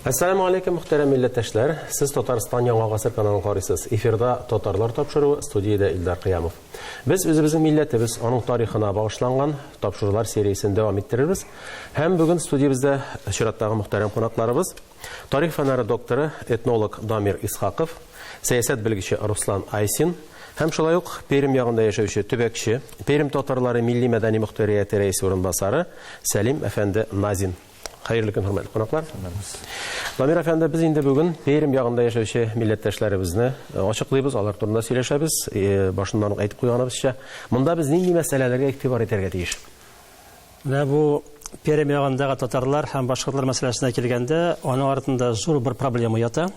Ассаламу алейкум, мөхтәрәм милләттәшләр. Сез Татарстан Яңа гасыр каналын карыйсыз. Эфирда татарлар тапшыруы, студиядә Илдар Кыямов. Без үзебезнең милләтебез, аның тарихына багышланган тапшырулар сериясен дәвам иттерербез. Һәм бүген студиябездә чираттагы мөхтәрәм кунакларыбыз тарих фәннәре докторы, этнолог Дамир Исхаков, сәясәт белгече Руслан Айсин һәм шулай ук Пермь ягында яшәүче төбәкче, Пермь татарлары милли мәдәни мөхтәрияте рәисе урынбасары Сәлим әфәнде Назин. Хәерле көн, хөрмәтле кунаклар. Дамир әфәнде, без инде бүген Пермь ягында яшәүче милләттәшләребезне ачыклыйбыз, алар турында сөйләшәбез. Башыннан ук әйтеп куйганыбызча, монда без нинди мәсьәләләргә игътибар итәргә тиеш? Бу Пермь ягындагы татарлар һәм башкортлар мәсьәләсенә килгәндә, аның артында зур бер проблема ята.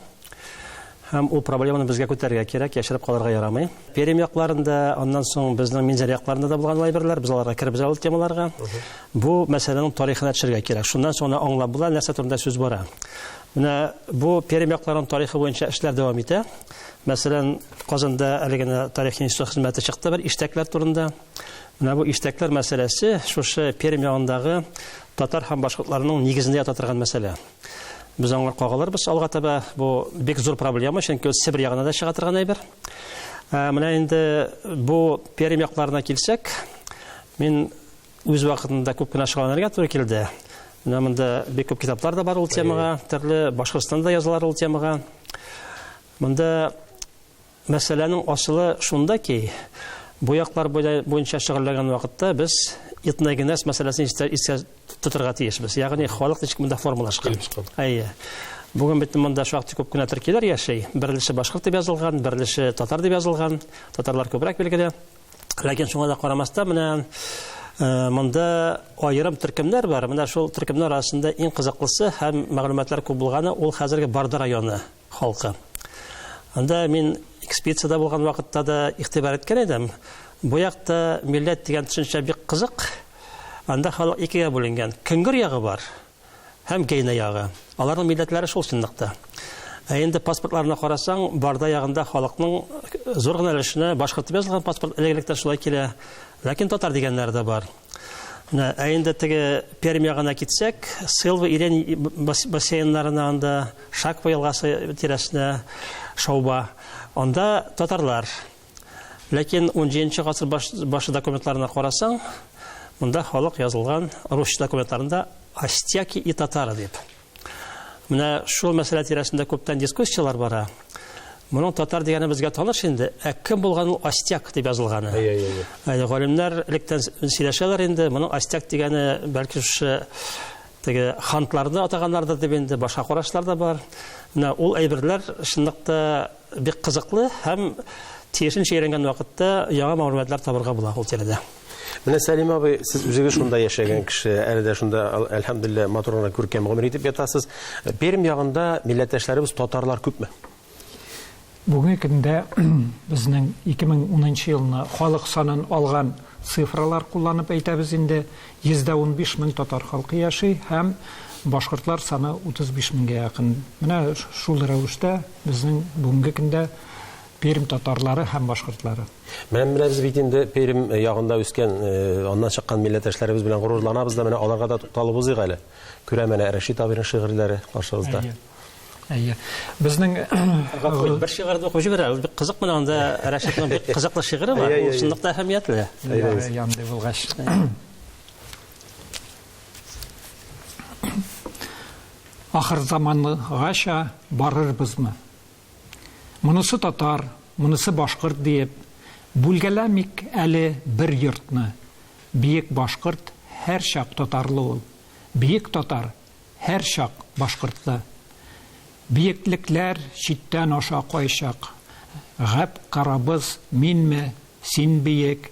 Һәм ул проблеманы безгә күтәрергә кирәк, яшереп калырга ярамый. Пермь якларында, аннан соң безнең Минзәр якларында да булган әйберләр, без аларга кирбез ул темаларга. Бу мәсьәләнең тарихын төшерергә кирәк. Шуннан соң аңлап була, нәрсә турында сүз бара. Менә бу Пермь якларының тарихы буенча эшләр дәвам итә. Мәсәлән, Казанда әлегә тарих институты хезмәте чыкты бер иштәкләр турында. Менә бу иштәкләр мәсьәләсе шушы Пермь ягындагы татар һәм башкортларның нигезендә ята торган мәсьәлә. Без аңлар кагаларбыз алга таба, бу бик зур проблема, чөнки Сибир ягына да чыга торган әйбер. Менә инде бу Пермь якларына килсәк, мин үз вакытында күп кенә шөгыльләнергә туры килде. Менә монда бик күп китаплар да бар ул темага, төрле Башкортстанда язылар ул темага. Монда мәсьәләнең асылы шунда ки, бу яклар буенча шөгыльләнгән вакытта без этногенез мәсьәләсен искә тотырга тиешбез. Ягъни халык ничек монда формалашкан. Бүген бит монда шактый күп кенә төркиләр яшәй. Берлеше башкорт дип язылган, берлеше татар дип язылган. Татарлар күбрәк билгеле. Ләкин шуңа да карамастан, менә монда аерым төркемнәр бар. Менә шул төркемнәр арасында иң кызыклысы һәм мәгълүматлар күп булганы ул хәзерге Барды районы халкы. Анда мин экспедициядә булган вакытта да игътибар иткән идем. Бу якта милләт дигән төшенчә бик кызык. Анда халык икегә бүленгән. Көңгер ягы бар һәм Гейна ягы. Аларның милләтләре шул чынлыкта. Инде паспортларына карасаң, Барда ягында халыкның зур гына өлешенә башкорт дип язылган паспорт элегректә шулай килә. Ләкин татар дигәннәр дә бар. Инде теге Пермь ягына китсәк, Сылва Ирен бассейннарына, анда Шаква елгасы тирәсенә Шауба. Анда татарлар. Ләкин 17 гасыр башы документларына карасаң, монда халык язылган рус документларында астяки и татары дип. Менә шул мәсьәлә тирәсендә күптән дискуссиялар бара. Моның татар дигәне безгә таныш инде. Кем булган ул астяк дип язылганы? Галимнәр электән сөйләшәләр инде. Моның астяк дигәне бәлки шушы теге хантларны атаганнардыр дип инде башка карашлар да бар. Менә ул әйберләр чынлыкта бик кызыклы һәм тиешенчә өйрәнгән вакытта яңа мәгълүматлар табырга була ул тирәдә. Менә Сәлим абый, сез үзегез шунда яшәгән кеше, әле дә шунда әлхәмдүлилләh матурына күркәм гомер итеп ятасыз. Пермь ягында милләттәшләребез татарлар күпме? Бүгенге көндә безнең 2010 елны халык санын алган цифралар кулланып әйтәбез инде, 115 мең татар халкы яши һәм башкортлар саны 35 меңгә якын. Менә шул рәвештә безнең бүгенге көндә Пермь татарлары һәм башкортлары. Менә без бит инде Пермь ягында үскән, аннан чыккан милләттәшләребез белән горурланабыз да, менә аларга да тукталып узыйк әле. Күрә менә Рәшит абыйның шигырьләре каршыбызда. Безнең бер шигырьне укып җибәрә, бик кызык менә анда Рәшитның бик кызыклы шигыре бар. Ул чынлыкта әһәмиятле. Янды булгач. Ахыр замангаcha барырбызмы? Монысы татар, монысы башкорт дип, бүлгәләмик әле бер йортны. Биек башкорт һәр чак татарлы ул. Биек татар һәр чак башкортлы. Биеклекләр читтән аша кайчак. Гәп карабыз минме, син биек.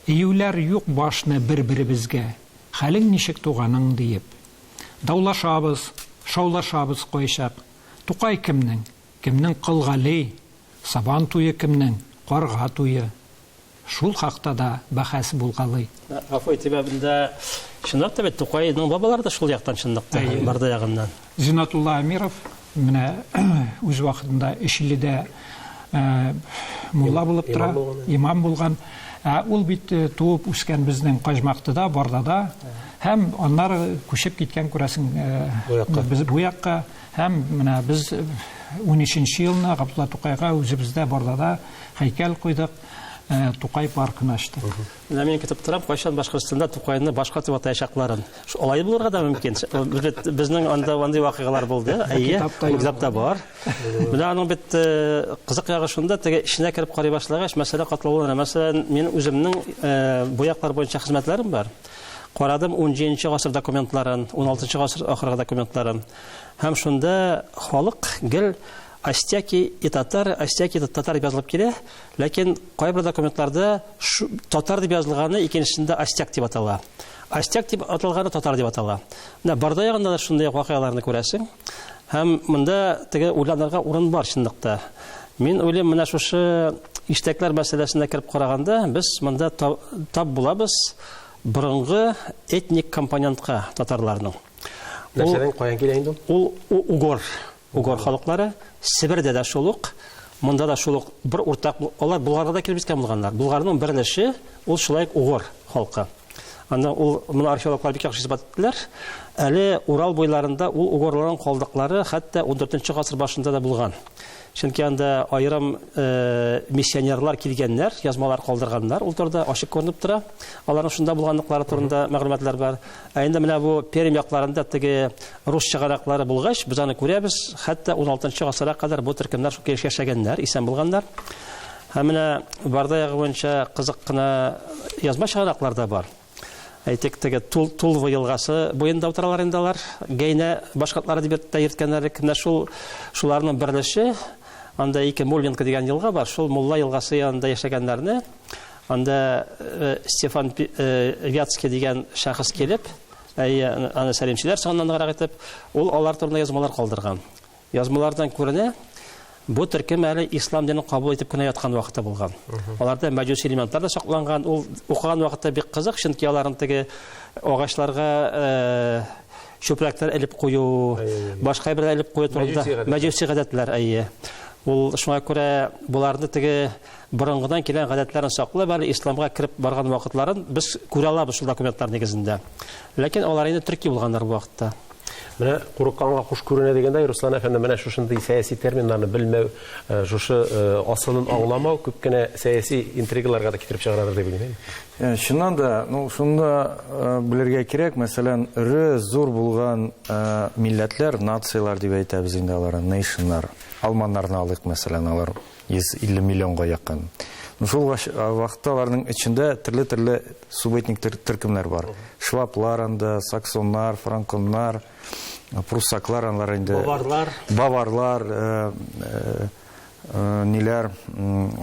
Июләр юк башны бер-беребезгә. Хәлең ничек туганың диеп. Даулашабыз, шаулашабыз кайчак. Тукай кемнең? Кемнең кылгали, сабан туе кемнең, карга туе. Шул хакта да бәхәс булгалый. Гафу итебендә чынлыкта бит Тукайның бабалары да шул яктан чынлыкта, Барда ягыннан. Зинатулла Амиров менә үз вакытында Ишиледә мулла булып тора, имам булган. Ул бит туып үскән безнең Кajмактыда, Бардада, һәм аннары күчеп киткән күрәсең без бу якка, һәм менә без 13нче елны Габдулла Тукайга үзебездә Бардада һәйкәл куйдык, Тукай паркын ачтык. Мен көтеп торам, кайчан Башкортстанда Тукайны башка дип атаячакларын. Алай булырга да мөмкин. Безнең анда вакыйгалар булды. Китапта бар. Менә аның бит кызык ягы шунда, теге иченә кирип карый башлагач, мәсьәлә катлаулы. Мәсәлән, мен үземнең буяклар буенча хезмәтләрем бар. Карадым 17нче гасыр документларын, 16нчы гасыр ахыргы документларын. Һәм шунда халык гел Астяки и татар дип язылып килә, ләкин кайбер документларда татар дип язылганы, икенчесендә астяк дип атала. Астяк дип аталганы татар дип атала. Менә Барда ягында да шундый вакыйгаларны күрәсең. Һәм монда теге уйланырга урын бар чынлыкта. Мин уйлыйм, менә шушы иштәкләр мәсьәләсенә кирип караганда, без монда тап булабыз борынгы этник компонентка татарларның. Нәрсәдән каян килә инде ул? Ул Угор халыклары, Сибирдә дә шулык, монда да шулык бер уртак, алар Булгарга да килеп искән булганнар. Булгарның берлеше ул шулай угор халкы. Анда ул моны археологлар бик яхшы исбат иттеләр. Әле Урал буйларында ул угорларның калдыклары хәтта 14нче гасыр башында да булган. Чөнки анда айрым миссионерлар килгәннәр, язмалар калдырганнар. Ул турыда ачык күренеп тора. Аларның шунда булганлыклары турында мәгълүматлар бар. Инде менә бу Пермь якларында теге рус чыгараклары булгач, без аны күрәбез. Хәтта 16нчы гасырга кадәр бу төркемнәр шул яшәгәннәр, исән булганнар. Һәм менә Барда ягы буенча кызык кына язма чыгараклар да бар. Әйтик, теге Тулва елгасы буенда утыралар инде алар. Гейне башкатлары дип йөрткәннәр, менә шуларның берлеше. Анда Мулленко дигән елга бар. Шул Мулла елгасы янында яшәгәннәрне, анда Стефан Вятский дигән шәхес килеп, аны сәлимчеләр саннангарак итеп, ул алар турында язмалар калдырган. Язмалардан күренә, бу төркем әле ислам динен кабул итеп кенә яткан вакытта булган. Аларда мәҗүси элементлар да сакланган. Ул укыган вакытта бик кызык, чөнки аларның теге агачларга чүпрәкләр элеп кую, башка бер элеп кую турында мәҗүси гадәтләр. Ул шуңа күрә буларны теге борынгыдан килгән гадәтләрен саклап, әле исламга кирип барган вакытларын без күрә алабыз шул документлар нигезендә. Ләкин алар инде төрки булганнар бу вакытта. Менә курыкканга куш күренә дигәндә, Руслан әфәнде, менә шушындый сәяси терминнарны белмәү, шушы асылын аңламау күп кенә сәяси интригаларга да китереп чыгарыр дип уйлыйм. Шуннан да, шунда белергә кирәк, мәсәлән, ире зур булган милләтләр, нациялар дип әйтәбез инде алар, наtionнар. Алманнарны алыйк, мәсәлән, алар 150 миллионга якын. Шул вакытта аларның ичендә төрле субэтник төркемнәр бар. Шваблар анда, саксоннар, франконнар, пруссаклар алар инде, баварлар, ниләр,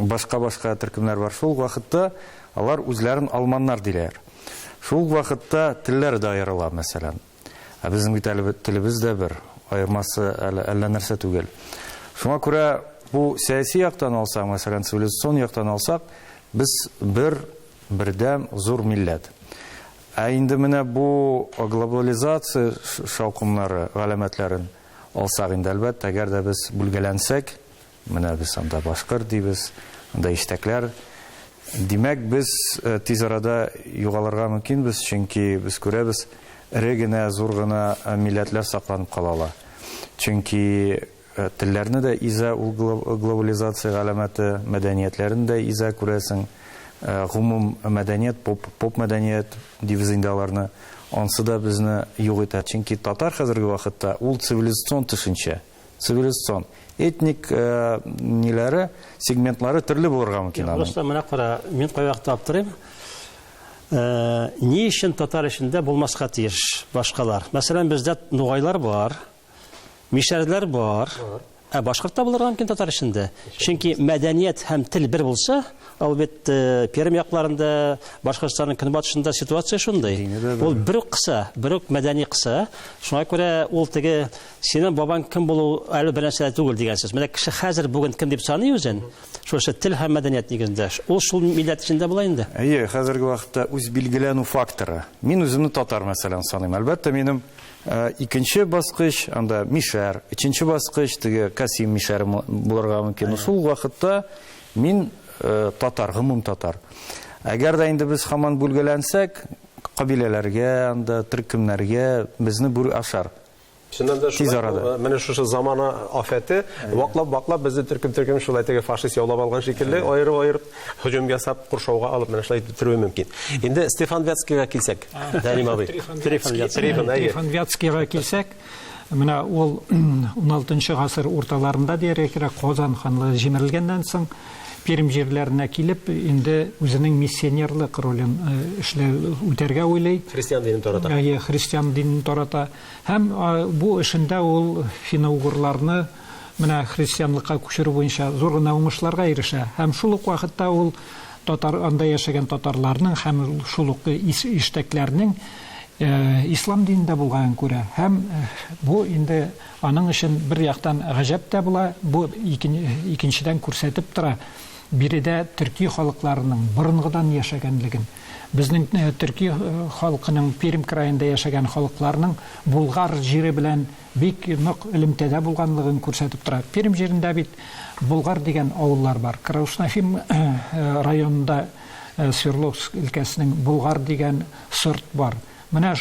башка төркемнәр бар. Шул вакытта алар үзләрен алманнар диләр. Шул вакытта телләр дә аерыла, мәсәлән. Безнең телебез дә бер, аермасы әллә нәрсә түгел. Шуңа күрә бу сәяси яктан алсак, мәсәлән, цивилизацион яктан алсак, без бердәм зур милләт. Инде менә бу глобализация шаукымнары, галәмәтләрен алсак инде, әлбәттә, әгәр дә без бүлгәләнсәк, менә без анда башкорт дибез, анда иштәкләр, димәк, без тиз арада югалырга мөмкинбез, чөнки без күрәбез, ире генә, зур гына милләтләр сакланып калалар. Чөнки телләрне дә иза ул глобализация галәмәте, мәдәниятләрен дә иза күрәсең, гомум мәдәният, поп мәдәният дибез инде аларны, ансы да безне юк итә. Чөнки татар хәзерге вакытта ул цивилизацион төшенчә, цивилизацион, этник ниләре, сегментлары төрле булырга мөмкин. Просто менә кара, мин кайвакта аптырыйм. Ни өчен татар эчендә булмаска тиеш башкалар? Мәсәлән, бездә нугайлар бар, мишәрләр бар. Башкортта булырга мөмкин татар эчендә. Чөнки мәдәният һәм тел бер булса, албетте Пермь якларында, Башкортстанның көнбатышында ситуация шундый. Ул бер кыса, бер мәдәни кыса. Шуңа күрә ул теге синең бабаң кем булу әле бер нәрсә түгел дигән сүз. Менә кеше хәзер бүген кем дип саный үзен? Шушы тел һәм мәдәният нигезендә. Ул шул милләт эчендә була инде. Хәзерге вакытта үз билгеләнү факторы. Мин үземне татар мәсәлән саныйм. Әлбәттә, минем икенче баскыч, анда мишәр, икенче баскыч теге Касим мишәр булырга мөмкин. Шул вакытта мин татар, гомум татар. Әгәр дә инде без һаман бүлгәләнсәк, кабиләләргә, анда төркемнәргә безне бүре ашар. Шуннан да Тиз арада. менә шушы замана афәте ваклап безне төркем шулай теге фашист яулап алган шикелле аерып һөҗүм ясап куршауга алып менә шулай бетерүе мөмкин. Инде Стефан Вятскийга килсәк, Дәлим абый. Трифон Вятскийга килсәк, менә ул 16 гасыр урталарында диярлек Казан ханлыгы җимерелгәннән соң Пермь җирләренә килеп, инде үзенең миссионерлык ролен үтәргә уйлый. Христиан динен тарата. Христиан динен тарата. Һәм бу эшендә ул финно-угырларны менә христианлыкка күчерү буенча зур гына уңышларга ирешә. Һәм шул ук вакытта ул анда яшәгән татарларның һәм шул ук иштәкләрнең ислам динендә булганын күрә. Һәм бу инде аның өчен бер яктан гаҗәп тә була, бу икенчедән күрсәтеп тора. Биредә төрки халыкларының борынгыдан яшәгәнлеген, безнең төрки халкының Пермь краенда яшәгән халыкларның Булгар җире белән бик нык элемтәдә булганлыгын күрсәтеп тора. Пермь җирендә бит Булгар дигән авыллар бар. Крауснафим районында Свердловск өлкәсенең Булгар дигән сорт бар. Менә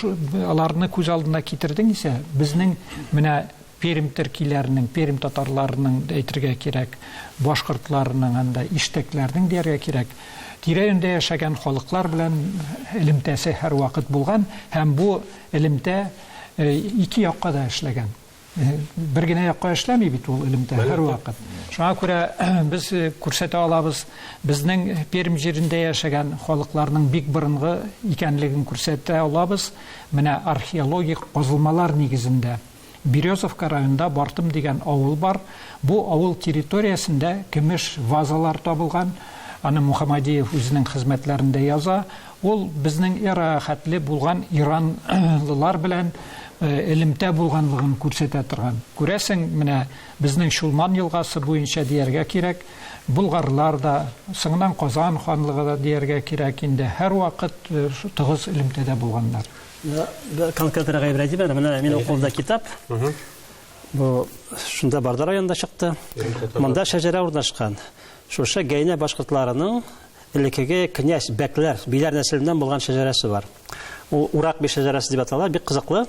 аларны күз алдына китердең исә, безнең менә Пермь төркиләренең, Пермь татарларының әйтергә кирәк, башкортларның, анда иштәкләрнең дияргә кирәк. Тирә-юньдә яшәгән халыклар белән элемтәсе һәр вакыт булган, һәм бу элемтә ике якка да эшләгән. Бер генә якка эшләми бит ул элемтә һәр вакыт. Шуңа күрә без күрсәтә алабыз, безнең Пермь җирендә яшәгән халыкларның бик борынгы икәнлеген күрсәтә алабыз. Менә археологик казылмалар нигезендә Березовка районында Бартым дигән авыл бар. Бу авыл территориясендә көмеш вазалар табылган. Аны Мухаммадиев үзенең хезмәтләрендә яза. Ул безнең хәтле булган иранлылар белән элемтә булганлыгын күрсәтә торган. Күрәсең, менә безнең Шулман елгасы буенча дияргә кирәк, Булгарлар да, соңыннан Казан ханлыгы да дияргә кирәк инде һәр вакыт тыгыз элемтәдә булганнар. Конкретно әйтәм, менә минем кулда китап. Бу шунда Бардар районында чыкты. Монда шәҗәрә урнашкан. Шушы Гәйнә башкортларының элекеге князь Бәкләр, биләр нәселеннән булган шәҗәрәсе бар. Ул Урак биш шәҗәрәсе дип атала, бик кызыклы.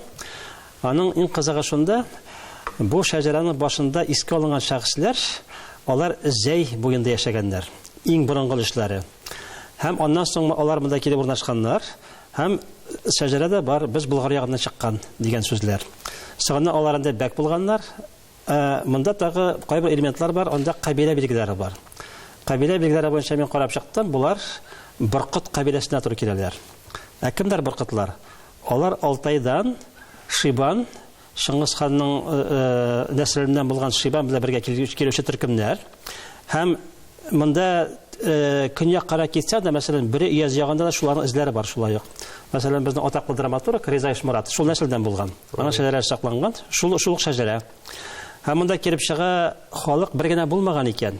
Аның иң кызыгы шунда, бу шәҗәрәнең башында искә алынган шәхесләр, алар Зәй буенда яшәгәннәр. Иң борынгы эшләре. Һәм аннан соң алар монда килеп урнашканнар. Һәм шәҗәрәдә бар, без Булгар ягыннан чыккан дигән сүзләр. Соңыннан аларында бәк булганнар. Монда тагы кайбер элементлар бар, анда кабилә билгеләре бар. Кабилә билгеләре буенча мин карап чыктым, булар Быркыт кабиләсенә туры киләләр. Кемдер Быркытлар? Алар Алтайдан Шибан, Шыңгыз ханның нәселеннән булган Шибан белән бергә килүче төркемнәр. Һәм монда көньяк кара китсә дә, мәсәлән, бер Ияз ягында да шуларның эзләре бар, шулай ук. Мәсәлән, безнең атаклы драматург Риза Ишмурат шул нәселдән булган. Аның шәҗәрәсе сакланган, шул ук шәҗәрә. Һәм монда килеп чыга халык бер генә булмаган икән.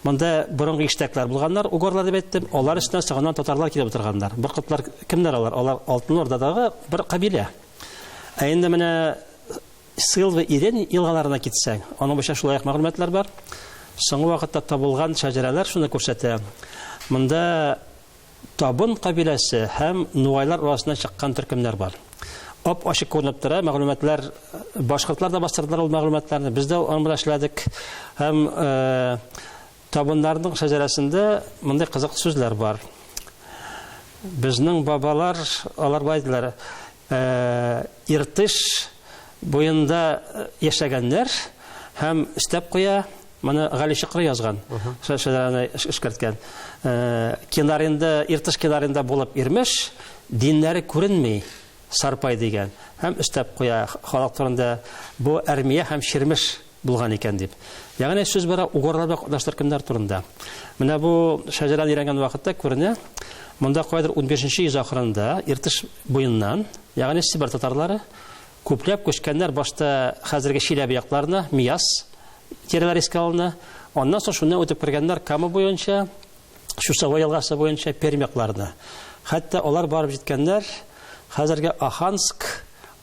Монда борынгы иштәкләр булганнар, угорлар дип әйттем, алар өстенә сыгыннан татарлар килеп утырганнар. Быркытлар кемнәр алар? Алар Алтын Ордадагы бер кабилә. Инде менә Сылва Ирен елгаларына китсәң, аның буенча шулай мәгълүматлар бар. Соңгы вакытта табылган шәҗәрәләр шуны күрсәтә. Монда Табын кабиләсе һәм Нуайлар арасында чыккан төркемнәр бар. Ап-ачык күренеп тора, мәгълүматлар башкортлар да бастырдылар ул мәгълүматларны. Без дә аны белән эшләдек. Һәм Табыннарның шәҗәрәсендә мондай кызык сүзләр бар. Безнең бабалар, алар байтылар, Иртыш буенда яшәгәннәр һәм истәп куя, моны Гали Шыкры язган. Шәҗәрәне эшкәрткән. Кинарында, Иртыш кинарында булып Ирмеш, диннәре күренми, Сарпай дигән. Һәм истәп куя, халык турында бу Әрмия һәм Ширмеш булган икән дип. Ягъни сүз бара угорларга катнаштыр кемнәр турында. Менә бу шәҗәрәне өйрәнгән вакытта күренә, монда кайдыр 15нче йөз ахырында Иртыш буеннан, ягъни Сибир татарлары күпләп күчкәннәр башта хәзерге Чиләбе якларына, Мияс тирәләр искә алына. Аннан соң шуннан үтеп кергәннәр Кама буенча, Шусава елгасы буенча Пермь якларына. Хәтта алар барып җиткәннәр хәзерге Аханск,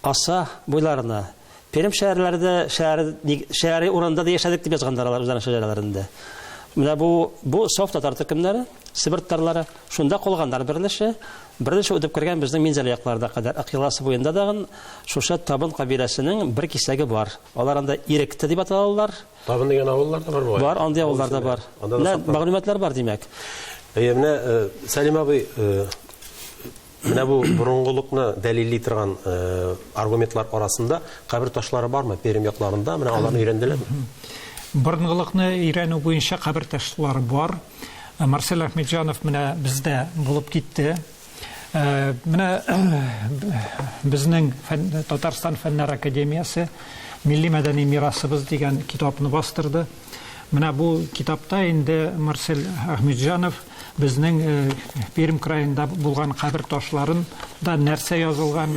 Аса буйларына. Пермь шәһәрләрендә, шәһәри урында да яшәдек дип язганнар алар үзләренең шәҗәрәләрендә. Менә бу саф татар төркемнәре, Сибир татарлары, шунда калганнар берлеше үтеп кергән безнең Минзәлиякларда кадәр акиласы буенда дагы шушы Табын кабиләсенең бер кисәге бар. Алар анда Иректе дип аталалар. Табын дигән авыллар да бар бу. Бар, андый авылларда бар. Менә мәгълүматлар бар димәк. Менә Сәлим абый, менә бу борынгылыкны дәлилли торган аргументлар арасында кабер ташлары бармы Пермь якларында? Менә аларны өйрәнделәрме? Борынгылыкны өйрәнү буенча кабер ташлары бар. Марсель Әхмәтҗанов менә бездә булып китте. Менә безнең Татарстан фәннәр академиясе Милли мәдәни мирасыбыз дигән китапны бастырды. Менә бу китапта инде Марсель Әхмәтҗанов безнең Пермь краенда булган кабер ташларын да нәрсә язылган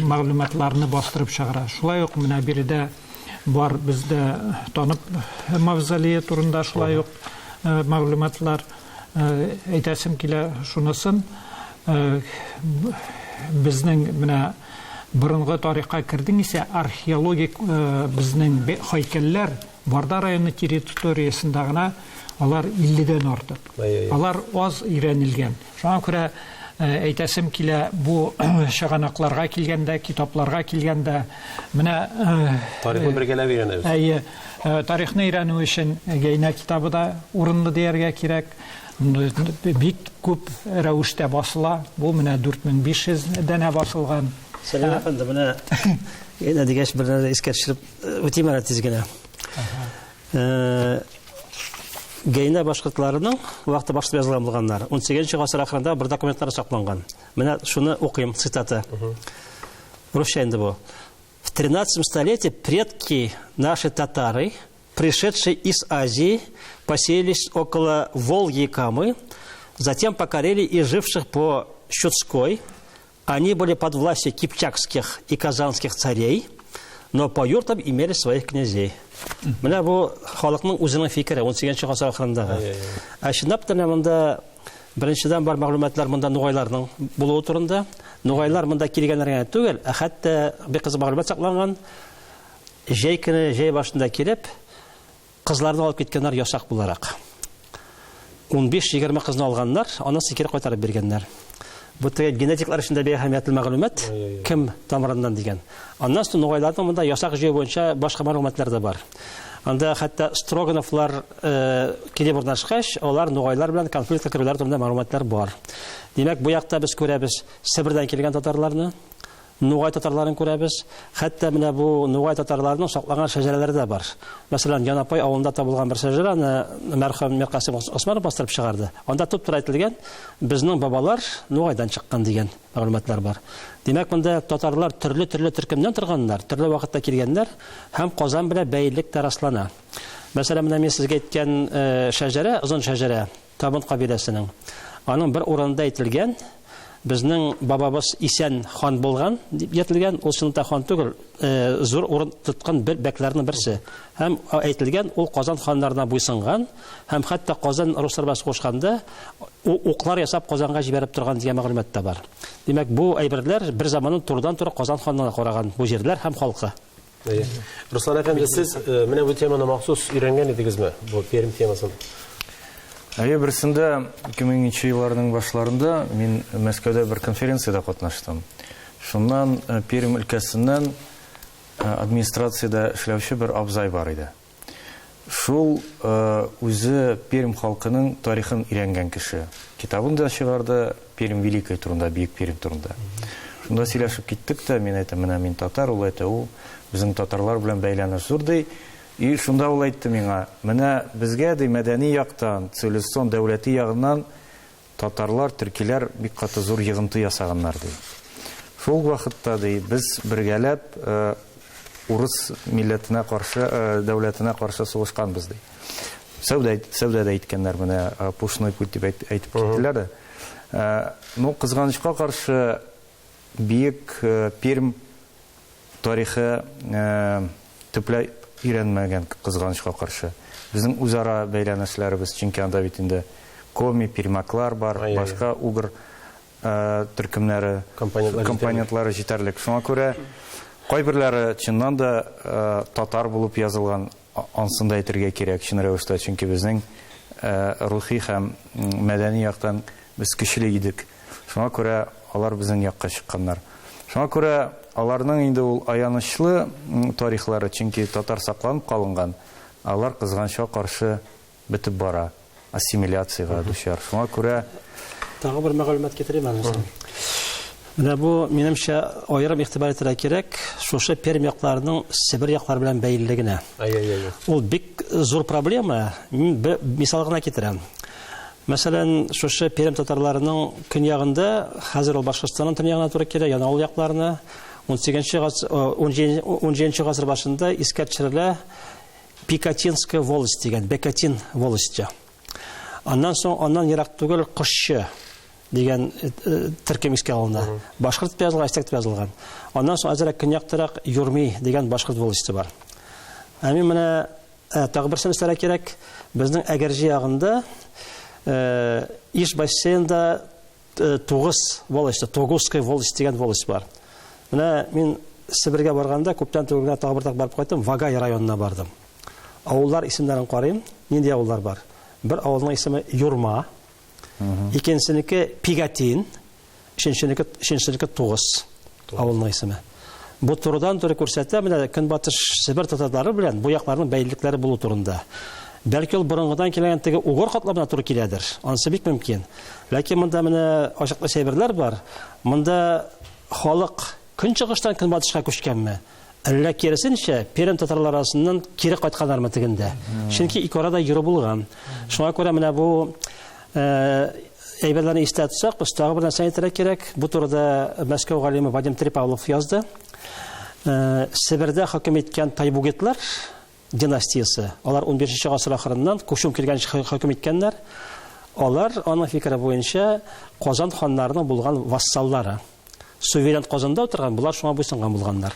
мәгълүматларны бастырып чыгара. Шулай ук менә биредә бар бездә танып мавзолее турында шулай ук мәгълүматлар әйтәсем килә шунысын. Безнең менә борынгы тарихка кирдең исә археологик безнең һәйкәлләр Барда районы территориясендә гына алар 50-дән артык. Алар аз өйрәнелгән. Шуңа күрә әйтәсем килә бу чыганакларга килгәндә, китапларга килгәндә менә Тарихны бергәләп өйрәнәбез. Тарихны өйрәнү өчен Гәйнә китабы да урынлы дияргә кирәк. Бик күп рәвештә басыла. Бу менә 4500-дән басылган. Сәлим әфәнде, менә Гәйнә дигәч бер нәрсә искә төшереп үтим әле тиз генә. Гәйнә башкортларының вакыты башлап язылган булганнар. 18-нче гасыр ахырында бер документлар сакланган. Менә шуны укыйм, цитата. Русча инде бу. В 13 столетии предки наши татары, пришедшие из Азии, поселились около Волги и Камы, затем покорили и живших по Щутской. Они были под властью кипчакских и казанских царей, но по юртам имели своих князей. Менә бу халыкның үзенең фикере 18-нче гасыр ахырындагы. Чынлап та монда беренчедән бар мәгълүматлар монда нугайларның булуы турында. Нугайлар монда килгәннәр түгел, хәтта бик кызык мәгълүмат сакланган. Җәй көне җәй башында килеп кызларны алып киткәннәр ясак буларак. 15-20 кызны алганнар, аны сикер кайтарып биргәннәр. Бу генетиклар өчен дә бик әһәмиятле мәгълүмат, кем тамырыннан дигән. Аннан соң нугайларның монда ясак җәй буенча башка мәгълүматлар да бар. Анда хәтта Строгановлар килеп урнашкач, алар нугайлар белән конфликтка керүләр турында мәгълүматлар бар. Димәк, бу якта без күрәбез Себердән килгән татарларны, нугай татарларын күрәбез. Хәтта менә бу нугай татарларның саклаган шәҗәрәләре дә бар. Мәсәлән, Янапай авылында табылган бер шәҗәрәне мәрхүм Миркасым Османов бастырып чыгарды. Анда туп-тура әйтелгән, безнең бабалар нугайдан чыккан дигән мәгълүматлар бар. Димәк, монда татарлар төрле төркемнән торганнар, төрле вакытта килгәннәр һәм Казан белән бәйлелек тараслана. Мәсәлән, менә мин сезгә әйткән шәҗәрә, озын шәҗәрә, Табын кабиләсенең. Аның бер урында әйтелгән, безнең бабабыз Исән хан булган дип әйтелгән, ул чынында хан түгел, зур урын тоткан бер бәкләрнең берсе. Һәм әйтелгән, ул Казан ханнарына буйсынган, һәм хәтта Казан русларга сугышканда уклар ясап Казанга җибәреп торган дигән мәгълүмат та бар. Димәк, бу әйберләр бер заманын турыдан-туры Казан ханына караган бу җирләр һәм халкы. Руслан әфәнде, сез менә бу теманы махсус өйрәнгән идегезме? Бу Пермь темасын. Берсендә 2000-нче елларның башларында мин Мәскәүдә бер конференциядә катнаштым. Шуннан Пермь өлкәсеннән администрациядә эшләүче бер абзай бар иде. Шул үзе Пермь халкының тарихын өйрәнгән кеше. Китабын да чыгарды Пермь Великой турында, Бөек Пермь турында. Шунда сөйләшеп киттек тә, мин әйтәм, менә мин татар, ул әйтә, ул безнең татарлар белән бәйләнеш зур ди. И шунда ул әйтте миңа, менә безгә ди мәдәни яктан, цивилизацион дәүләти ягыннан татарлар, төркиләр бик каты зур йыгынты ясаганнар ди. Шул вакытта ди без бергәләп урыс милләтенә каршы, дәүләтенә каршы сугышканбыз ди. Сәүдәдә әйткәннәр, менә пушной путь дип әйтеп киттеләр дә. Ну, кызганычка каршы Бөек Пермь тарихы төпләй өйрәнмәгән, кызганычка каршы. Безнең үзара бәйләнешләребез, чөнки анда бит инде коми, пермаклар бар, башка угыр төркемнәре, компонентлары җитәрлек. Шуңа күрә кайберләре чыннан да татар булып язылган, ансында әйтергә кирәк, чын рәвештә, чөнки безнең рухи һәм мәдәни яктан без көчле идек. Шуңа күрә алар безнең якка чыкканнар. Шуңа күрә аларның инде ул аянычлы тарихлары, чөнки татар сакланып калынган, алар кызганча каршы бетеп бара, ассимиляцияга дучар. Шуңа күрә Тагы бер мәгълүмат китерим әле. Менә бу минемчә аерым игътибар итәргә кирәк, шушы Пермь якларының Сибир яклары белән бәйлелегенә. Ул бик зур проблема. Мисал гына китерәм. Мәсәлән, шушы Пермь татарларының көньягында, хәзер ул Башкортстанның төньягына туры килә, яна ул якларына 17 гасыр башында искә төшерелә Пикатинская волость дигән, Бекатин волости. Аннан соң, аннан ерак түгел Кошчы дигән төркем искә алына. Башкорт язылган, астек язылган. Аннан соң азрак көньяктарак Юрми дигән башкорт волости бар. Әми менә тагы бер сөйләргә кирәк. Безнең Әгәрҗи ягында Иш бассейнда 9 волости, Тогусская волость дигән волость бар. Менә мин Сибиргә барганда күптән түгел тагы бер барып кайттым, Вагай районына бардым. Авыллар исемнәрен карыйм, нинди авыллар бар? Бер авылның исеме Юрма, икенчесенеке Пигатин, өченчесенеке Тугыз авылның исеме. Бу турыдан туры күрсәтә, менә Көнбатыш Сибир татарлары белән бу якларның бәйлелекләре булу турында. Бәлки ул борынгыдан килгән теге угыр катламына туры киләдер. Анысы бик мөмкин. Ләкин монда менә ачыклы шәйберләр бар. Монда халык көнчыгыштан Көнбатышка күчкәнме? Әллә киресенчә Пермь татарлары арасыннан кире кайтканнармы тегендә? Чөнки ике арада йөрү булган. Шуңа күрә менә бу әйберләрне истә тотсак, без тагы бер нәрсә әйтергә кирәк. Бу турыда Мәскәү галиме Вадим Трипавлов язды. Сибирдә хөкем иткән Тайбугетлар династиясы. Алар 15-нче гасыр ахырыннан күчүм килгәнче хөкем иткәннәр. Алар аның фикере буенча Казан ханнарының булган вассаллары. Суверен Казанда утырган, булар шуңа буйсынган булганнар.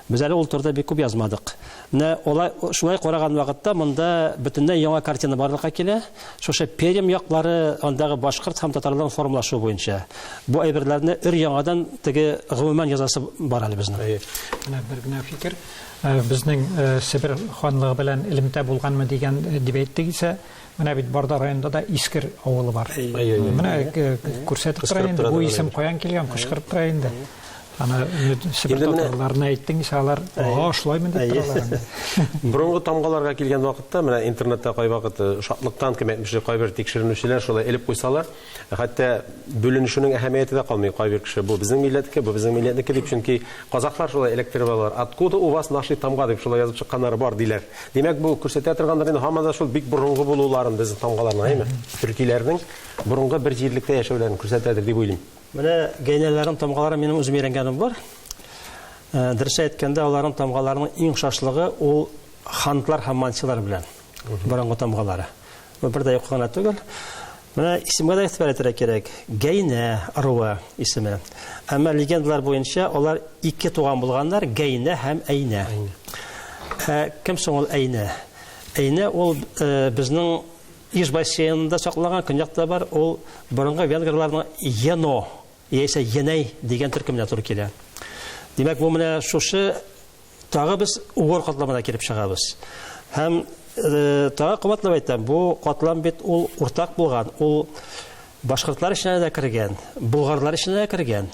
Без әле ул турыда бик күп язмадык. Менә шулай караган вакытта монда бөтенләй яңа картина барлыкка килә. Шушы Пермь яклары андагы башкорт һәм татарларның формалашу буенча. Бу әйберләрне яңадан теге гомумән язасы бар әле безнең. Менә бер генә фикер. Безнең Сибир ханлыгы белән элемтә булганмы дигән дип әйттек исә, менә бит Барда районында да Искер авылы бар. Менә күрсәтеп тора инде, бу исем каян килгән, кышкырып тора инде. Аны Сибир татарларына әйттең исә, алар ашлаймы дип торалар. Борынгы тамгаларга килгән вакытта, менә интернетта кайвакыт шатлыктан кем әйтмешли, кайбер тикшеренүчеләр шулай элеп куйсалар, хәтта бүленешүнең әһәмияте дә калмый. Кайбер кеше бу безнең милләткә, бу безнең милләтнеке дип, чөнки казаклар шулай электреп алалар. Откуда у вас наши тамга дип шулай язып чыкканнары бар диләр. Димәк, бу күрсәтә торгандыр инде һаман да шул бик борынгы булуларын безнең тамгаларның, әйме? Төркиләрнең борынгы бер җирлектә яшәүләрен күрсәтәдер дип уйлыйм. Менә гәйнәләрнең тамгалары минем үзем өйрәнгәнем бар. Дөрес әйткәндә, аларның тамгаларының иң шашлыгы ул хантлар һәм мансилар белән. Борынгы тамгалары. Бу бер дә юк гына түгел. Менә исемгә дә игътибар итәргә кирәк. Гәйнә руы исеме. Әмма легендалар буенча алар ике туган булганнар, Гәйнә һәм Әйнә. Кем соң ул Әйнә? Әйнә ул безнең Иш бассейнында сакланган, көньякта бар, ул борынгы венгрларның Ено, яисә Еней дигән төркеменә туры килә. Димәк, бу менә шушы тагы без угыр катламына килеп чыгабыз. Һәм тагы кабатлап әйтәм, бу катлам бит ул уртак булган, ул башкортлар эченә дә кергән, болгарлар эченә дә кергән.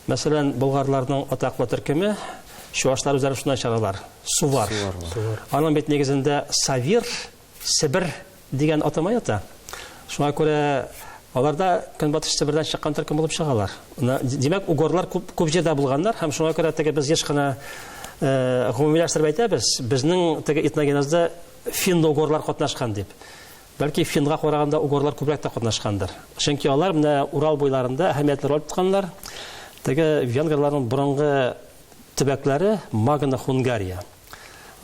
Мәсәлән, болгарларның атаклы төркеме чуашлар үзләре шунда чыгалар. Сувар. Аның бит нигезендә Савир, Сибир дигән атама ята. Шуңа күрә аларда Көнбатыш Сибирдән чыккан төркем булып чыгалар. Димәк, угырлар күп җирдә булганнар һәм шуңа күрә теге без еш кына гомумиләштереп әйтәбез. Безнең теге этногенезда финн-угырлар катнашкан дип. Бәлки финнга караганда угырлар күбрәк тә катнашкандыр. Чөнки алар менә Урал буйларында әһәмиятле роль тотканнар. Теге венгрларның борынгы төбәкләре Магна Хунгария.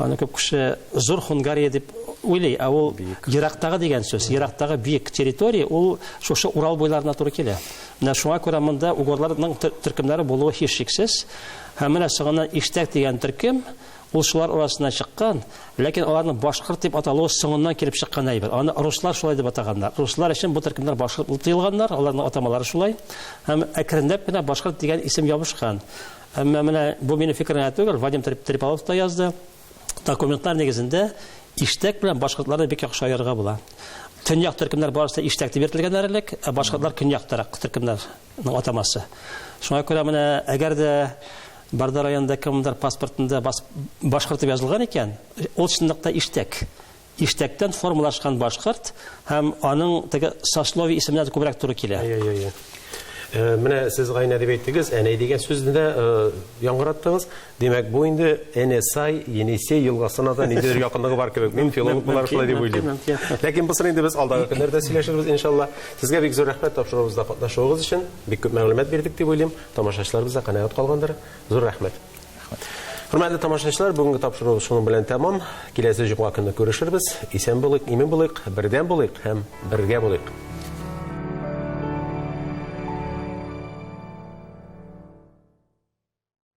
Аны күп кеше Зур Хунгария дип уйлый, ә ул ерактагы дигән сүз, ерактагы бик территория, ул шушы Урал буйларына туры килә. Менә шуңа күрә монда угырларның төркемнәре булуы һичшиксез. Һәм менә соңыннан Иштәк дигән төркем, ул шулар арасына чыккан, ләкин аларның башкорт дип аталуы соңыннан килеп чыккан әйбер. Аны руслар шулай дип атаганнар. Руслар өчен бу төркемнәр башкорт булып тыелганнар, аларның атамалары шулай. Һәм әкренләп кенә башкорт дигән исем ябышкан. Әмма менә бу минем фикерем түгел, Вадим Трипалов та язды. Документлар нигезендә Иштәк белән башкортларны бик яхшы аерырга була. төньяк төркемнәр барысы иштәк дип йөртелгән әлек, ә башкалар көньяктарак төркемнәрнең атамасы. Шуңа күрә менә әгәр дә Барда районында кемдер паспортында башкорт дип язылган икән, ул чынлыкта иштәк. Иштәктән формалашкан башкорт һәм аның теге сословие исеменә күбрәк туры килә. Менә сез гайна дип әйттегез, әнә дигән сүзне дә яңгыраттыгыз. Димәк, бу инде Энесай, Енисей елгасына да ниндидер якынлыгы бар кебек. Мин филолог булар шулай дип уйлыйм. Ләкин бусын инде без алдагы көннәрдә сөйләшербез иншалла. Сезгә бик зур рәхмәт тапшыруыбызда катнашуыгыз өчен. Бик күп мәгълүмат бирдек дип уйлыйм. Тамашачыларыбыз да канәгать калгандыр. Зур рәхмәт. Хөрмәтле тамашачылар, бүгенге тапшыруыбыз шуның белән тәмам. Киләсе җомга көнне күрешербез. Исән булыйк, имин булыйк, бердәм булыйк һәм бергә булыйк.